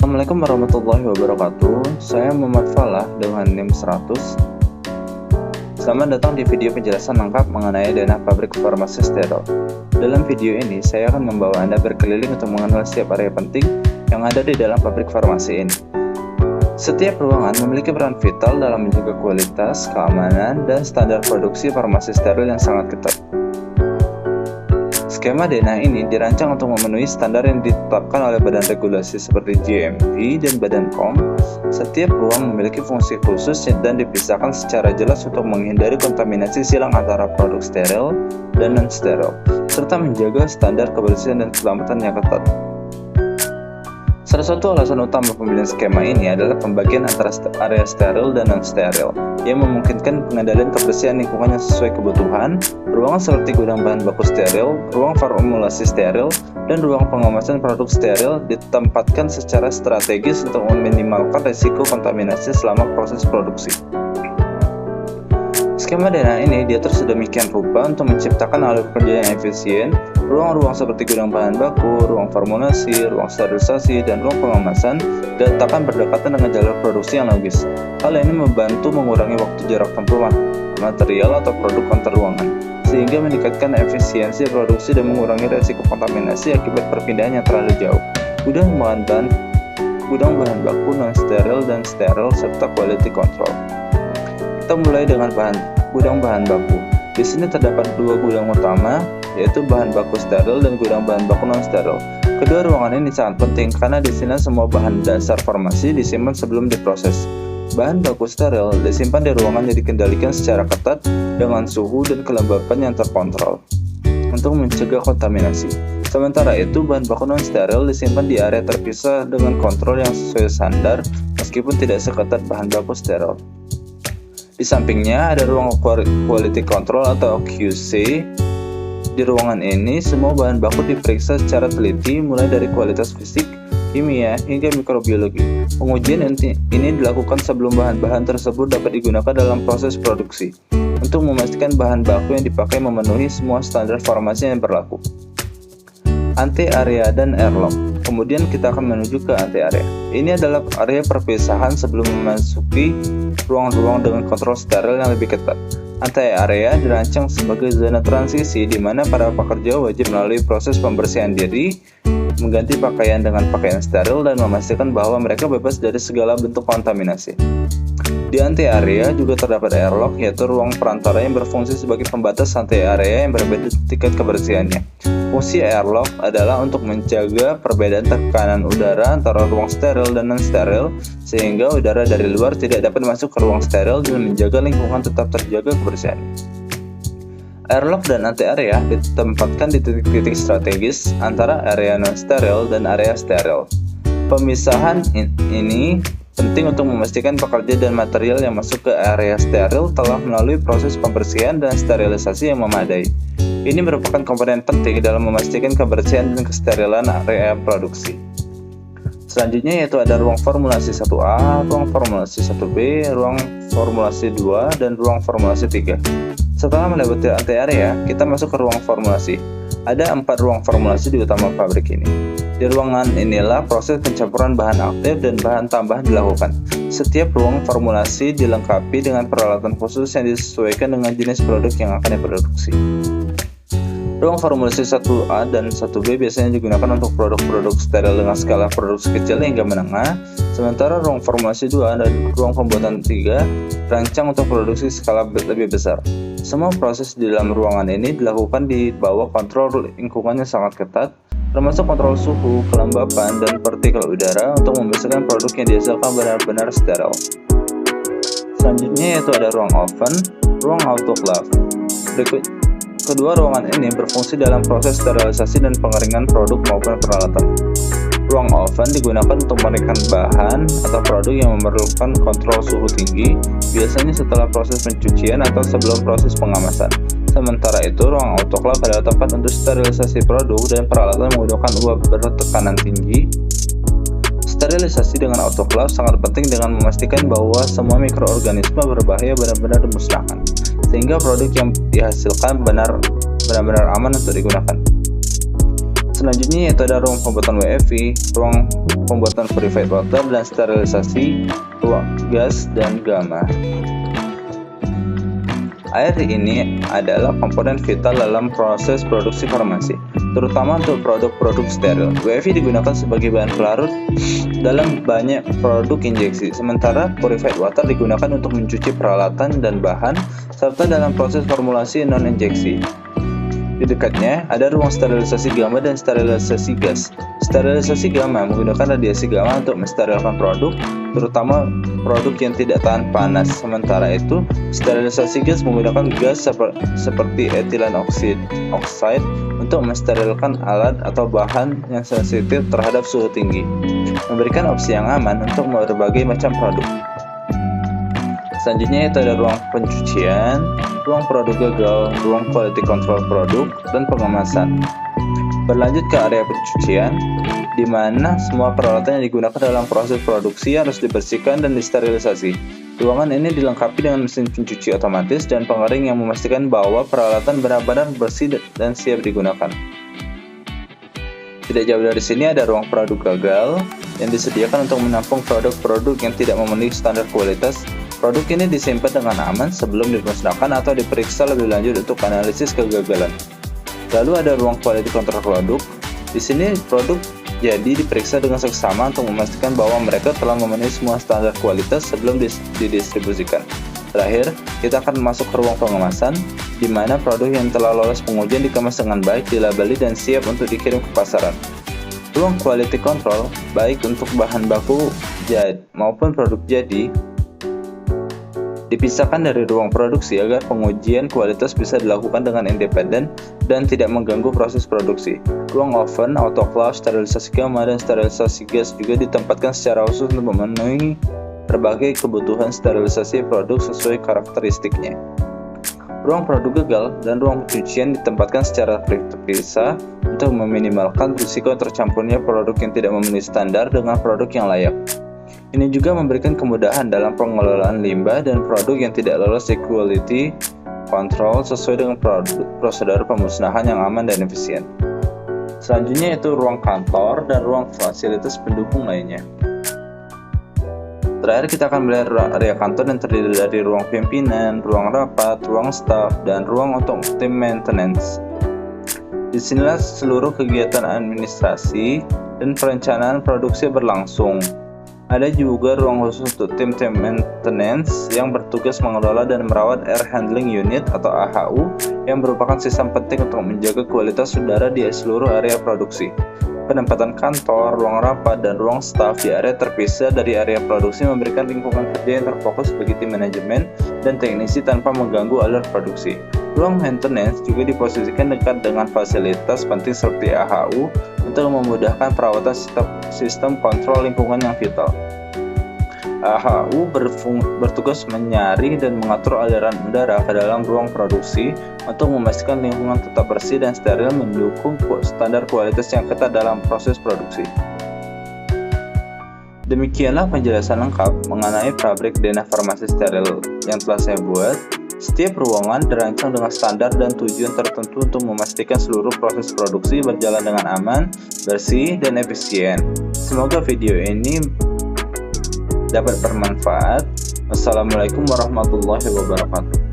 Assalamualaikum warahmatullahi wabarakatuh. Saya Muhammad Falah dengan NIM 100. Selamat datang di video penjelasan lengkap mengenai denah pabrik farmasi steril. Dalam video ini, saya akan membawa Anda berkeliling untuk mengenal setiap area penting yang ada di dalam pabrik farmasi ini. Setiap ruangan memiliki peran vital dalam menjaga kualitas, keamanan, dan standar produksi farmasi steril yang sangat ketat. Skema denah ini dirancang untuk memenuhi standar yang ditetapkan oleh badan regulasi seperti GMP dan Badan POM. Setiap ruang memiliki fungsi khusus dan dipisahkan secara jelas untuk menghindari kontaminasi silang antara produk steril dan non-steril, serta menjaga standar kebersihan dan keselamatan yang ketat. Salah satu alasan utama pemilihan skema ini adalah pembagian antara area steril dan non-steril, yang memungkinkan pengendalian kebersihan lingkungan yang sesuai kebutuhan. Ruangan seperti gudang bahan baku steril, ruang formulasi steril, dan ruang pengemasan produk steril ditempatkan secara strategis untuk meminimalkan risiko kontaminasi selama proses produksi. Skema denah ini diatur sedemikian rupa untuk menciptakan alur kerja yang efisien. Ruang-ruang seperti gudang bahan baku, ruang formulasi, ruang sterilisasi, dan ruang pengemasan diletakkan berdekatan dengan jalur produksi yang logis. Hal ini membantu mengurangi waktu jarak tempuh material atau produk antar ruangan, sehingga meningkatkan efisiensi produksi dan mengurangi risiko kontaminasi akibat perpindahan yang terlalu jauh. Gudang bahan baku non-steril dan steril serta quality control. Kita mulai dengan gudang bahan baku. Di sini terdapat dua gudang utama, yaitu bahan baku steril dan gudang bahan baku non-steril. Kedua ruangan ini sangat penting karena di sini semua bahan dasar farmasi disimpan sebelum diproses. Bahan baku steril disimpan di ruangan yang dikendalikan secara ketat dengan suhu dan kelembapan yang terkontrol untuk mencegah kontaminasi. Sementara itu, bahan baku non-steril disimpan di area terpisah dengan kontrol yang sesuai standar meskipun tidak seketat bahan baku steril. Di sampingnya ada ruang quality control atau QC. Di ruangan ini, semua bahan baku diperiksa secara teliti mulai dari kualitas fisik, kimia, hingga mikrobiologi. Pengujian ini dilakukan sebelum bahan-bahan tersebut dapat digunakan dalam proses produksi untuk memastikan bahan baku yang dipakai memenuhi semua standar farmasi yang berlaku. Ante-area dan airlock. Kemudian kita akan menuju ke ante-area. Ini adalah area perpisahan sebelum memasuki ruang-ruang dengan kontrol steril yang lebih ketat. Ante-area dirancang sebagai zona transisi di mana para pekerja wajib melalui proses pembersihan diri, mengganti pakaian dengan pakaian steril, dan memastikan bahwa mereka bebas dari segala bentuk kontaminasi. Di ante-area juga terdapat airlock, yaitu ruang perantara yang berfungsi sebagai pembatas ante-area yang berbeda tingkat kebersihannya. Fungsi airlock adalah untuk menjaga perbedaan tekanan udara antara ruang steril dan non-steril, sehingga udara dari luar tidak dapat masuk ke ruang steril dan menjaga lingkungan tetap terjaga kebersihan. Airlock dan ante-area ditempatkan di titik-titik strategis antara area non-steril dan area steril. Pemisahan ini penting untuk memastikan pekerja dan material yang masuk ke area steril telah melalui proses pembersihan dan sterilisasi yang memadai. Ini merupakan komponen penting dalam memastikan kebersihan dan kesterilan area produksi. Selanjutnya yaitu ada ruang formulasi 1A, ruang formulasi 1B, ruang formulasi 2, dan ruang formulasi 3. Setelah melewati ante-area, kita masuk ke ruang formulasi. Ada 4 ruang formulasi di utama pabrik ini. Di ruangan inilah proses pencampuran bahan aktif dan bahan tambahan dilakukan. Setiap ruang formulasi dilengkapi dengan peralatan khusus yang disesuaikan dengan jenis produk yang akan diproduksi. Ruang formulasi 1A dan 1B biasanya digunakan untuk produk-produk steril dengan skala produksi kecil hingga menengah, sementara ruang formulasi 2 dan ruang pembuatan 3 rancang untuk produksi skala lebih besar. Semua proses di dalam ruangan ini dilakukan di bawah kontrol lingkungan yang sangat ketat, termasuk kontrol suhu, kelembapan, dan partikel udara untuk memastikan produk yang dihasilkan benar-benar steril. Selanjutnya yaitu ada ruang oven, ruang autoclave. Kedua ruangan ini berfungsi dalam proses sterilisasi dan pengeringan produk maupun peralatan. Ruang oven digunakan untuk mengeringkan bahan atau produk yang memerlukan kontrol suhu tinggi, biasanya setelah proses pencucian atau sebelum proses pengemasan. Sementara itu, ruang autoclave adalah tempat untuk sterilisasi produk dan peralatan menggunakan uap bertekanan tinggi. Sterilisasi dengan autoclave sangat penting dengan memastikan bahwa semua mikroorganisme berbahaya benar-benar dimusnahkan, sehingga produk yang dihasilkan benar-benar aman untuk digunakan. Selanjutnya yaitu ada ruang pembuatan WFI, ruang pembuatan purified water, dan sterilisasi ruang gas dan gamma. Air ini adalah komponen vital dalam proses produksi farmasi, terutama untuk produk-produk steril. WFI digunakan sebagai bahan pelarut dalam banyak produk injeksi, sementara purified water digunakan untuk mencuci peralatan dan bahan, serta dalam proses formulasi non-injeksi. Di dekatnya ada ruang sterilisasi gamma dan sterilisasi gas. Sterilisasi gamma menggunakan radiasi gamma untuk mensterilkan produk, terutama produk yang tidak tahan panas. Sementara itu, sterilisasi gas menggunakan gas seperti etilen oxide untuk mensterilkan alat atau bahan yang sensitif terhadap suhu tinggi, memberikan opsi yang aman untuk berbagai macam produk. Selanjutnya itu ada ruang pencucian, ruang produk gagal, ruang quality control produk, dan pengemasan. Berlanjut ke area pencucian, di mana semua peralatan yang digunakan dalam proses produksi harus dibersihkan dan disterilisasi. Ruangan ini dilengkapi dengan mesin pencuci otomatis dan pengering yang memastikan bahwa peralatan benar-benar bersih dan siap digunakan. Tidak jauh dari sini ada ruang produk gagal yang disediakan untuk menampung produk-produk yang tidak memenuhi standar kualitas. Produk ini disimpan dengan aman sebelum dimusnahkan atau diperiksa lebih lanjut untuk analisis kegagalan. Lalu ada ruang quality control produk. Di sini produk jadi diperiksa dengan seksama untuk memastikan bahwa mereka telah memenuhi semua standar kualitas sebelum didistribusikan. Terakhir, kita akan masuk ke ruang pengemasan, di mana produk yang telah lolos pengujian dikemas dengan baik, dilabeli, dan siap untuk dikirim ke pasaran. Ruang quality control, baik untuk bahan baku maupun produk jadi, dipisahkan dari ruang produksi agar pengujian kualitas bisa dilakukan dengan independen dan tidak mengganggu proses produksi. Ruang oven, autoclave, sterilisasi gamma, dan sterilisasi gas juga ditempatkan secara khusus untuk memenuhi berbagai kebutuhan sterilisasi produk sesuai karakteristiknya. Ruang produk gagal dan ruang pencucian ditempatkan secara terpisah untuk meminimalkan risiko tercampurnya produk yang tidak memenuhi standar dengan produk yang layak. Ini juga memberikan kemudahan dalam pengelolaan limbah dan produk yang tidak lolos quality control sesuai dengan prosedur pemusnahan yang aman dan efisien. Selanjutnya yaitu ruang kantor dan ruang fasilitas pendukung lainnya. Terakhir kita akan melihat area kantor yang terdiri dari ruang pimpinan, ruang rapat, ruang staf, dan ruang untuk tim maintenance. Disinilah seluruh kegiatan administrasi dan perencanaan produksi berlangsung. Ada juga ruang khusus untuk tim maintenance yang bertugas mengelola dan merawat Air Handling Unit atau AHU yang merupakan sistem penting untuk menjaga kualitas udara di seluruh area produksi. Penempatan kantor, ruang rapat, dan ruang staf di area terpisah dari area produksi memberikan lingkungan kerja yang terfokus bagi tim manajemen dan teknisi tanpa mengganggu alur produksi. Ruang maintenance juga diposisikan dekat dengan fasilitas penting seperti AHU untuk memudahkan perawatan sistem kontrol lingkungan yang vital. AHU bertugas menyaring dan mengatur aliran udara ke dalam ruang produksi untuk memastikan lingkungan tetap bersih dan steril, mendukung standar kualitas yang ketat dalam proses produksi. Demikianlah penjelasan lengkap mengenai pabrik Dena Farmasi Steril yang telah saya buat. Setiap ruangan dirancang dengan standar dan tujuan tertentu untuk memastikan seluruh proses produksi berjalan dengan aman, bersih, dan efisien. Semoga video ini dapat bermanfaat. Wassalamualaikum warahmatullahi wabarakatuh.